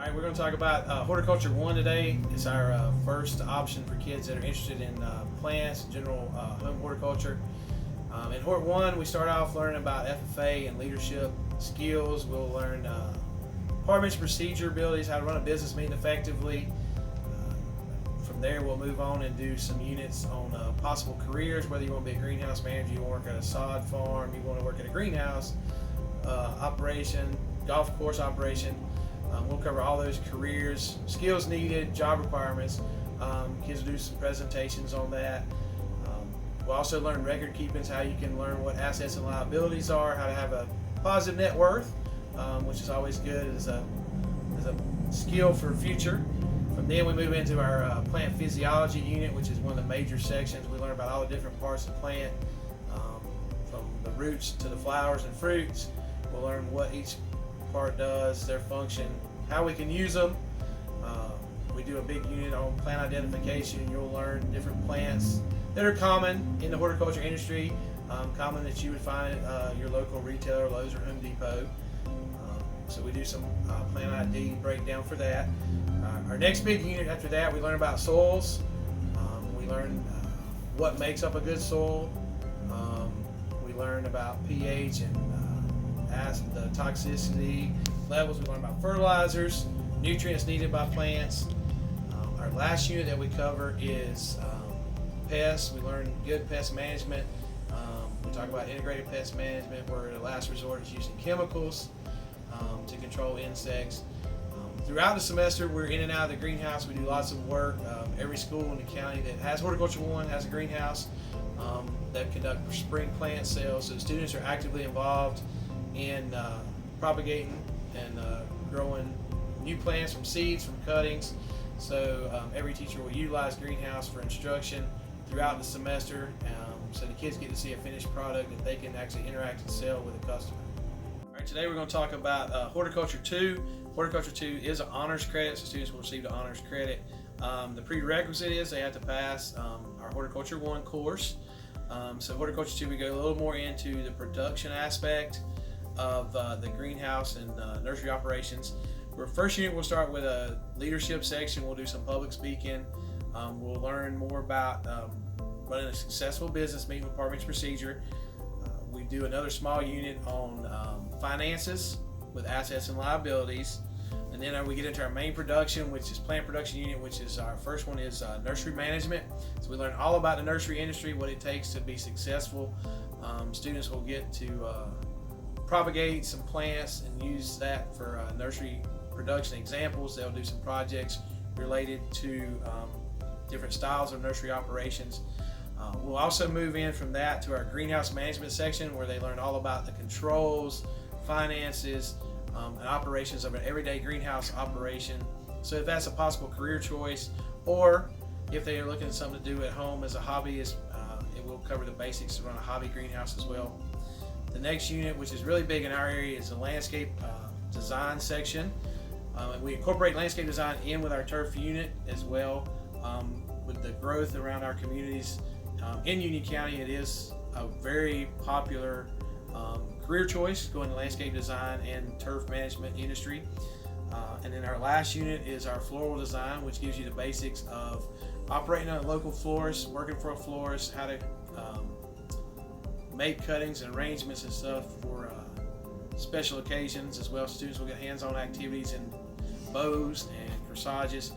All right, we're going to talk about Horticulture I today. It's our first option for kids that are interested in plants, general home horticulture. In Hort 1, we start off learning about FFA and leadership skills. We'll learn department procedure abilities, how to run a business meeting effectively. From there, we'll move on and do some units on possible careers, whether you want to be a greenhouse manager, you want to work at a sod farm, you want to work at a greenhouse operation, golf course operation. We'll cover all those careers, skills needed, job requirements. Kids will do some presentations on that. We'll also learn record keepings, how you can learn what assets and liabilities are, how to have a positive net worth, which is always good as a skill for future. From then we move into our plant physiology unit, which is one of the major sections. We learn about all the different parts of the plant, from the roots to the flowers and fruits. We'll learn what each part does, their function, how we can use them. We do a big unit on plant identification. You'll learn different plants that are common in the horticulture industry, common that you would find at your local retailer, Lowe's or Home Depot. So we do some plant ID breakdown for that. Our next big unit after that, we learn about soils. We learn what makes up a good soil. We learn about pH and the toxicity levels. We learn about fertilizers, nutrients needed by plants. Our last unit that we cover is pests. We learn good pest management. We talk about integrated pest management, where the last resort is using chemicals to control insects. Throughout the semester, we're in and out of the greenhouse. We do lots of work. Every school in the county that has Horticulture I has a greenhouse that conduct spring plant sales. So the students are actively involved in propagating and growing new plants from seeds, from cuttings. So every teacher will utilize greenhouse for instruction throughout the semester, so the kids get to see a finished product that they can actually interact and sell with a customer. All right, today we're going to talk about Horticulture II. Horticulture II is an honors credit, so students will receive the honors credit. The prerequisite is they have to pass our Horticulture I course. So Horticulture II, we go a little more into the production aspect of the greenhouse and nursery operations. Our first unit, we'll start with a leadership section. We'll do some public speaking. We'll learn more about running a successful business meeting with department procedure. We do another small unit on finances with assets and liabilities. And then we get into our main production, which is plant production unit, which is our first one is nursery management. So we learn all about the nursery industry, what it takes to be successful. Students will get to propagate some plants and use that for nursery production examples. They'll do some projects related to different styles of nursery operations. We'll also move in from that to our greenhouse management section, where they learn all about the controls, finances, and operations of an everyday greenhouse operation. So if that's a possible career choice, or if they are looking at something to do at home as a hobby, it will cover the basics to run a hobby greenhouse as well. The next unit, which is really big in our area, is the landscape design section. And we incorporate landscape design in with our turf unit as well. With the growth around our communities in Union County, it is a very popular career choice, going to landscape design and turf management industry. And then our last unit is our floral design, which gives you the basics of operating on a local florist, working for a florist, how to make cuttings and arrangements and stuff for special occasions as well. Students will get hands-on activities in bows and corsages.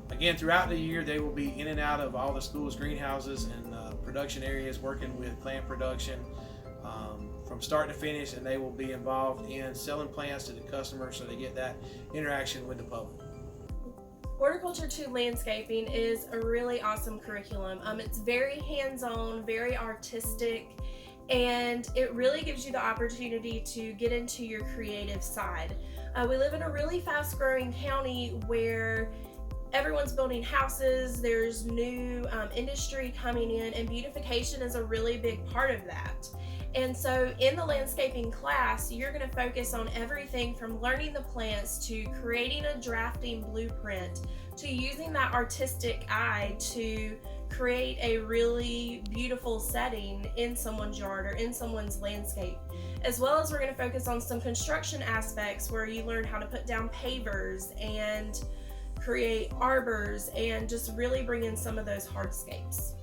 Again, throughout the year, they will be in and out of all the schools' greenhouses and production areas, working with plant production from start to finish, and they will be involved in selling plants to the customer, so they get that interaction with the public. Horticulture II landscaping is a really awesome curriculum. It's very hands-on, very artistic, and it really gives you the opportunity to get into your creative side. We live in a really fast-growing county where everyone's building houses, there's new industry coming in, and beautification is a really big part of that. And so in the landscaping class, you're going to focus on everything from learning the plants to creating a drafting blueprint to using that artistic eye to create a really beautiful setting in someone's yard or in someone's landscape. As well as we're going to focus on some construction aspects where you learn how to put down pavers and create arbors and just really bring in some of those hardscapes.